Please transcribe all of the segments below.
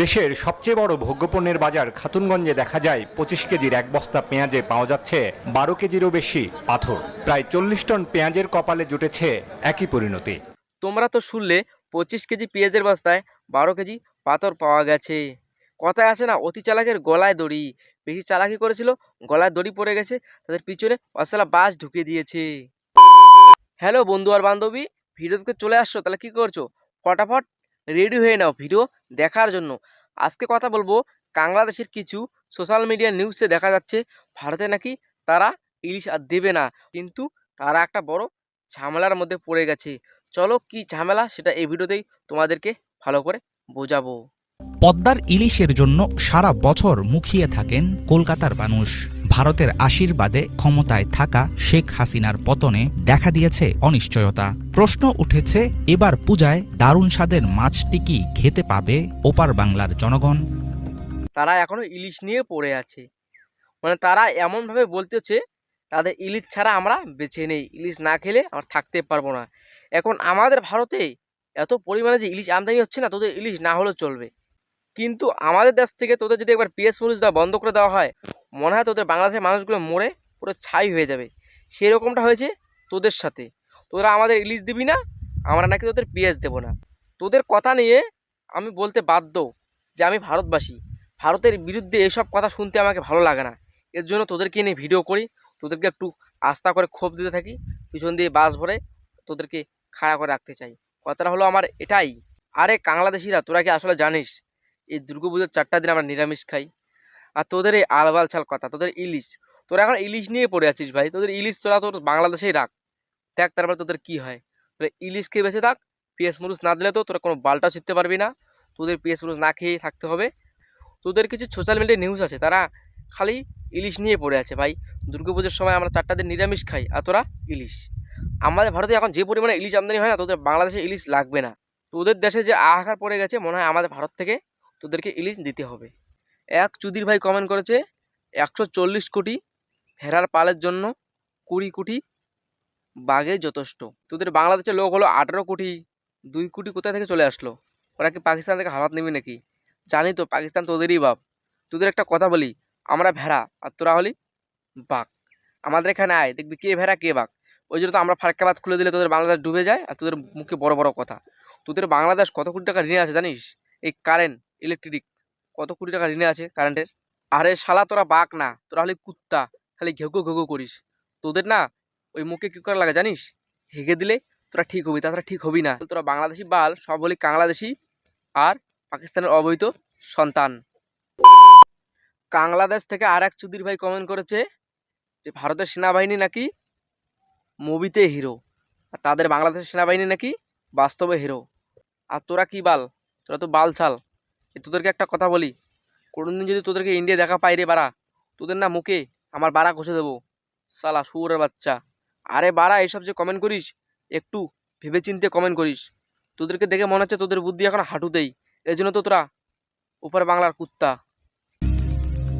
দেশের সবচেয়ে বড় ভোগ্যপণ্যের বাজার খাতুনগঞ্জে দেখা যায় 25 কেজির এক বস্তা পেঁয়াজে পাওয়া যাচ্ছে 12 কেজিরও বেশি পাথর। প্রায় 40 টন পেঁয়াজের কপালে জুটেছে একই পরিণতি। তোমরা তো শুনলে 25 কেজি পেঁয়াজের বস্তায় 12 কেজি পাথর পাওয়া গেছে। কথায় আছে না, অতি চালাকের গলায় দড়ি। বেশি চালাকি করেছিল, গলায় দড়ি পড়ে গেছে, তাদের পিছনে অসলা বাস ঢুকিয়ে দিয়েছে। হ্যালো বন্ধু আর বান্ধবী, ভিডিওতে চলে আসছো, তাহলে কি করছো? ফটাফট রেডি হয়ে নাও ভিডিও দেখার জন্য। আজকে কথা বলবো বাংলাদেশের কিছু সোশ্যাল মিডিয়া নিউজে দেখা যাচ্ছে ভারতে নাকি তারা ইলিশ আর দেবে না, কিন্তু তারা একটা বড় ঝামেলার মধ্যে পড়ে গেছে। চলো কি ঝামেলা সেটা এই ভিডিওতেই তোমাদেরকে ভালো করে বোঝাবো। পদ্মার ইলিশের জন্য সারা বছর মুখিয়ে থাকেন কলকাতার মানুষ। ভারতের আশীর্বাদে ক্ষমতায় থাকা শেখ হাসিনার পতনে দেখা দিয়েছে অনিশ্চয়তা। প্রশ্ন উঠেছে, এবার পূজায় দারুণ স্বাদের মাছটি কি খেতে পাবে ওপার বাংলার জনগণ? তারা এখনো ইলিশ নিয়ে পড়ে আছে, মানে তারা এমনভাবে বলতেছে তাদের ইলিশ ছাড়া আমরা বেঁচে নেই, ইলিশ না খেলে আমরা থাকতে পারবো না। এখন আমাদের ভারতে এত পরিমাণে যে ইলিশ আমদানি হচ্ছে না, তোদের ইলিশ না হলেও চলবে, কিন্তু আমাদের দেশ থেকে তোদের যদি একবার পিএস মরিচ দেওয়া বন্ধ করে দেওয়া হয়, মনে হয় তোদের বাংলাদেশের মানুষগুলো মরে পুরো ছাই হয়ে যাবে। সেরকমটা হয়েছে তোদের সাথে। তোরা আমাদের ইলিশ দিবি না, আমরা নাকি তোদের পিএস দেবো না। তোদের কথা নিয়ে আমি বলতে বাধ্য যে আমি ভারতবাসী, ভারতের বিরুদ্ধে এসব কথা শুনতে আমাকে ভালো লাগে না। এর জন্য তোদেরকে নিয়ে ভিডিও করি, তোদেরকে একটু আস্থা করে ক্ষোভ দিতে থাকি, পিছন দিয়ে বাস ভরে তোদেরকে খাড়া করে রাখতে চাই। কথাটা হলো আমার এটাই। আরে বাংলাদেশিরা, তোরা কি আসলে জানিস এই দুর্গাপুজোর 4টা দিন আমরা নিরামিষ খাই? আর তোদের এই আলবাল ছাল কথা, তোদের ইলিশ, তোরা এখন ইলিশ নিয়ে পড়ে আছিস ভাই। তোদের ইলিশ তোরা তোর বাংলাদেশেই রাখ, দেখ তারপরে তোদের কি হয়। তোরা ইলিশ খেয়ে বেঁচে থাক, পিএস মরুচ না দিলে তো তোরা কোনো বালটাও ছিটতে পারবি না। তোদের পিএস মরুচ না খেয়েই থাকতে হবে। তোদের কিছু সোশ্যাল মিডিয়া নিউজ আছে, তারা খালি ইলিশ নিয়ে পড়ে আছে ভাই। দুর্গাপুজোর সময় আমরা 4টা দিন নিরামিষ খাই, আর তোরা ইলিশ। আমাদের ভারতে এখন যে পরিমাণে ইলিশ আমদানি হয় না, তোদের বাংলাদেশে ইলিশ লাগবে না। তোদের দেশে যে হাহাকার পড়ে গেছে, মনে হয় আমাদের ভারত থেকে তোদেরকে ইলিশ দিতে হবে। এক চুদির ভাই কমেন্ট করেছে, 140 কোটি ভেড়ার পালের জন্য 20 কোটি বাঘে যথেষ্ট। তোদের বাংলাদেশের লোক হলো 18 কোটি, 2 কোটি কোথা থেকে চলে আসলো? ওরা কি পাকিস্তান থেকে হারাত নেবে নাকি? জানি তো পাকিস্তান তোদেরই বাপ। তোদের একটা কথা বলি, আমরা ভেড়া আর তোরা হলি বাঘ। আমাদের এখানে আয়, দেখবি কে ভেড়া কে বাঘ। ওই জন্য তো আমরা ফারাক্কাবাদ খুলে দিলে তোদের বাংলাদেশ ডুবে যায়, আর তোদের মুখে বড় বড় কথা। তোদের বাংলাদেশ কত কোটি টাকা ঋণে আছে জানিস? এই কারেন্ট, ইলেকট্রিক, কত কোটি টাকা ঋণে আছে কারেন্টের। আরে শালা, তোরা বাঘ না, তোরা হলি কুত্তা, খালি ঘেউ ঘেউ করিস। তোদের না ওই মুখে কি করা লাগে জানিস? হেগে দিলে তোরা ঠিক হবি, তাছাড়া ঠিক হবি না। তোরা বাংলাদেশি বাল, সব হলি বাংলাদেশি আর পাকিস্তানের অবৈধ সন্তান। বাংলাদেশ থেকে আর এক চুদির ভাই কমেন্ট করেছে যে ভারতের সেনাবাহিনী নাকি মুভিতে হিরো, আর তাদের বাংলাদেশের সেনাবাহিনী নাকি বাস্তবে হিরো। আর তোরা কি বাল? তোরা তো বাল ছাল। তোদেরকে একটা কথা বলি, কোনোদিন যদি তোদেরকে ইন্ডিয়া দেখা পাই রে বাড়া, তোদের না মুখে আমার বাড়া ঘষে দেবো, সালা শুয়োরের বাচ্চা। আরে বাড়া, এইসব যে কমেন্ট করিস, একটু ভেবেচিন্তে কমেন্ট করিস। তোদেরকে দেখে মনে হচ্ছে তোদের বুদ্ধি এখন হাঁটুতেই, এই জন্য তো তোরা উপর বাংলার কুত্তা।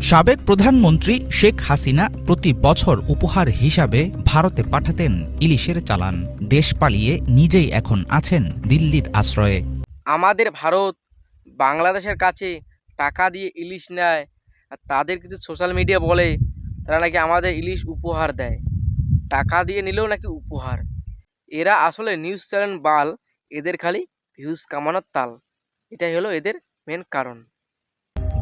সাবেক প্রধানমন্ত্রী শেখ হাসিনা প্রতি বছর উপহার হিসাবে ভারতে পাঠাতেন ইলিশের চালান। দেশ পালিয়ে নিজেই এখন আছেন দিল্লির আশ্রয়ে। আমাদের ভারত বাংলাদেশের কাছে টাকা দিয়ে ইলিশ নেয়, আর তাদের কিছু সোশ্যাল মিডিয়া বলে তারা নাকি আমাদের ইলিশ উপহার দেয়। টাকা দিয়ে নিলেও নাকি উপহার। এরা আসলে নিউজ চ্যানেল বাল, এদের খালি ভিউজ কামানোর তাল, এটাই হলো এদের মেন কারণ।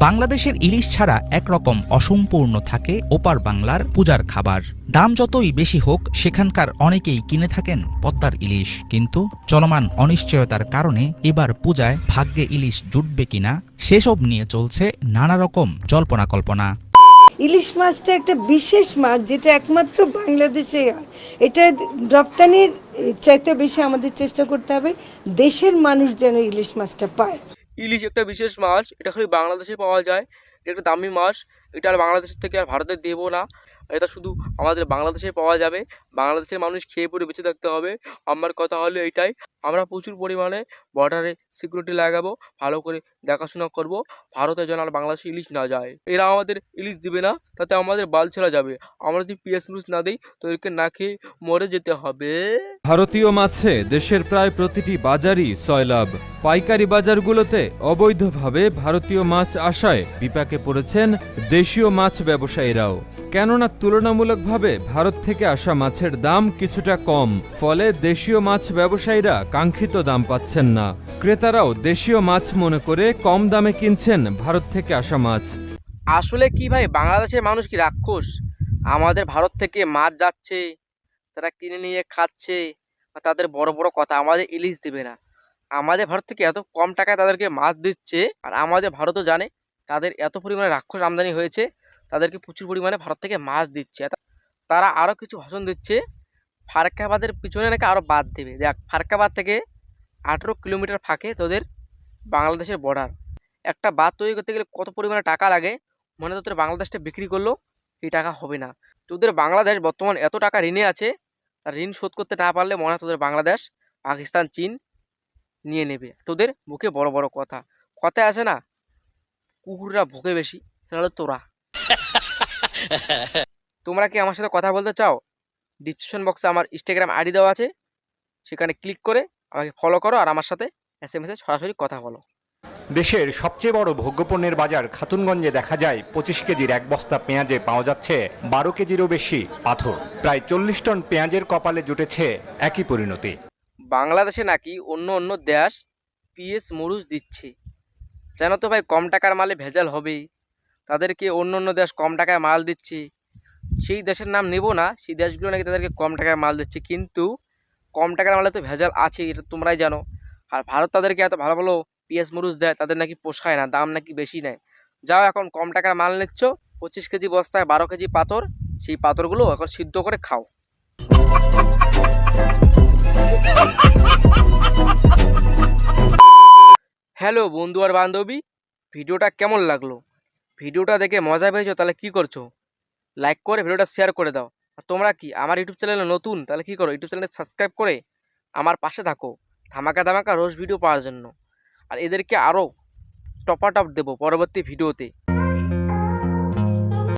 বাংলাদেশের ইলিশ ছাড়া একরকম অসম্পূর্ণ থাকে ওপার বাংলার পূজার খাবার। দাম যতই বেশি হোক, সেখানকার অনেকেই কিনে থাকেন পদ্মার ইলিশ। কিন্তু চলমান অনিশ্চয়তার কারণে এবার পূজায় ভাগ্যে ইলিশ জুটবে কিনা সেসব নিয়ে চলছে নানা রকম জল্পনা কল্পনা। ইলিশ মাছটা একটা বিশেষ মাছ, যেটা একমাত্র বাংলাদেশে হয়। এটা রপ্তানির চাইতে বেশি আমাদের চেষ্টা করতে হবে দেশের মানুষ যেন ইলিশ মাছটা পায়। ইলিশ একটা বিশেষ মাছ, এটা খালি বাংলাদেশে পাওয়া যায়, এটা একটা দামি মাছ। এটা আর বাংলাদেশের থেকে আর ভারতে দেবো না। এটা শুধু আমাদের বাংলাদেশে পাওয়া যাবে, বাংলাদেশের মানুষ খেয়ে পরে বেঁচে থাকতে হবে। আমার কথা হলো এটাই, আমরা প্রচুর পরিমাণে বর্ডারে সিকিউরিটি লাগাবো, ভালো করে দেখাশোনা করব, ভারতে যেন আর বাংলাদেশে ইলিশ না যায়। এরা আমাদের ইলিশ দিবে না, তাতে আমাদের বাল ছেড়া যাবে। আমরা যদি পিএস মরিচ না দিই তো এদেরকে না খেয়ে মরে যেতে হবে। ভারতীয় মাছে দেশের প্রায় প্রতিটি বাজারই সয়লাভ। পাইকারি বাজারগুলোতে অবৈধভাবে ভারতীয় মাছ আসায় বিপাকে পড়েছেন দেশীয় মাছ ব্যবসায়ীরাও। কেননা তুলনামূলকভাবে ভারত থেকে আসা মাছের দাম কিছুটা কম, ফলে দেশীয় মাছ ব্যবসায়ীরা কাঙ্ক্ষিত দাম পাচ্ছেন না। ক্রেতারাও দেশীয় মাছ মনে করে কম দামে কিনছেন ভারত থেকে আসা মাছ। আসলে কি ভাই, বাংলাদেশের মানুষ কি রাক্ষস? আমাদের ভারত থেকে মাছ যাচ্ছে, তারা কিনে নিয়ে খাচ্ছে, আর তাদের বড় বড় কথা আমাদের ইলিশ দেবে না। আমাদের ভারত থেকে এত কম টাকায় তাদেরকে মাছ দিচ্ছে, আর আমাদের ভারতও জানে তাদের এত পরিমাণে রাক্ষস আমদানি হয়েছে, তাদেরকে প্রচুর পরিমাণে ভারত থেকে মাছ দিচ্ছে। তারা আরও কিছু ভাষণ দিচ্ছে, ফারাক্কাবাদের পিছনে নাকি আরও বাদ দেবে। দেখ, ফারাক্কাবাদ থেকে 18 কিলোমিটার ফাঁকে তোদের বাংলাদেশের বর্ডার। একটা বাঁধ তৈরি করতে গেলে কত পরিমাণে টাকা লাগে, মনে তোদের বাংলাদেশটা বিক্রি করলো এই টাকা হবে না। তোদের বাংলাদেশ বর্তমান এত টাকা ঋণে আছে, তার ঋণ শোধ করতে না পারলে মনে হয় তোদের বাংলাদেশ, পাকিস্তান, চীন নিয়ে নেবে। তোদের মুখে বড় বড় কথা, কথায় আছে না, কুকুররা ভোগে বেশি, সেটা হলো তোরা। তোমরা কি আমার সাথে কথা বলতে চাও? ডিসক্রিপশন বক্সে আমার ইনস্টাগ্রাম আইডি দেওয়া আছে, সেখানে ক্লিক করে আমাকে ফলো করো আর আমার সাথে SMS এ সরাসরি কথা বলো। দেশের সবচেয়ে বড় ভোগ্যপণ্যের বাজার খাতুনগঞ্জে দেখা যায় 25 কেজির এক বস্তা পেঁয়াজে পাওয়া যাচ্ছে 12 কেজিরও বেশি পাথর। প্রায় 40 টন পেঁয়াজের কপালে জুটেছে একই পরিণতি। বাংলাদেশে নাকি অন্য অন্য দেশ পিএস মরুচ দিচ্ছে, জানো তো ভাই, কম টাকার মালে ভেজাল হবেই। তাদেরকে অন্য অন্য দেশ কম টাকায় মাল দিচ্ছে, সেই দেশের নাম নেব না, সেই দেশগুলো নাকি তাদেরকে কম টাকায় মাল দিচ্ছে, কিন্তু কম টাকার মালে তো ভেজাল আছে, এটা তোমরাই জানো। আর ভারত তাদেরকে এত ভালো ভালো পিএস মরুচ দেয়, তাদের নাকি পোষায় না, দাম নাকি বেশি নেয়। যাও, এখন কম টাকার মাল নিচ্ছ, 25 কেজি বস্তায় 12 কেজি পাথর, সেই পাথরগুলো এখন সিদ্ধ করে খাও। হ্যালো বন্ধু আর বান্ধবী, ভিডিওটা কেমন লাগলো? ভিডিওটা দেখে মজা পেয়েছো? তাহলে কি করছো? লাইক করে ভিডিওটা শেয়ার করে দাও। আর তোমরা কি আমার ইউটিউব চ্যানেলে নতুন? তাহলে কি করো, ইউটিউব চ্যানেলে সাবস্ক্রাইব করে আমার পাশে থাকো ধামাকা ধামাকা রোজ ভিডিও পাওয়ার জন্য। আর এদেরকে আরও টপ দেবো পরবর্তী ভিডিওতে।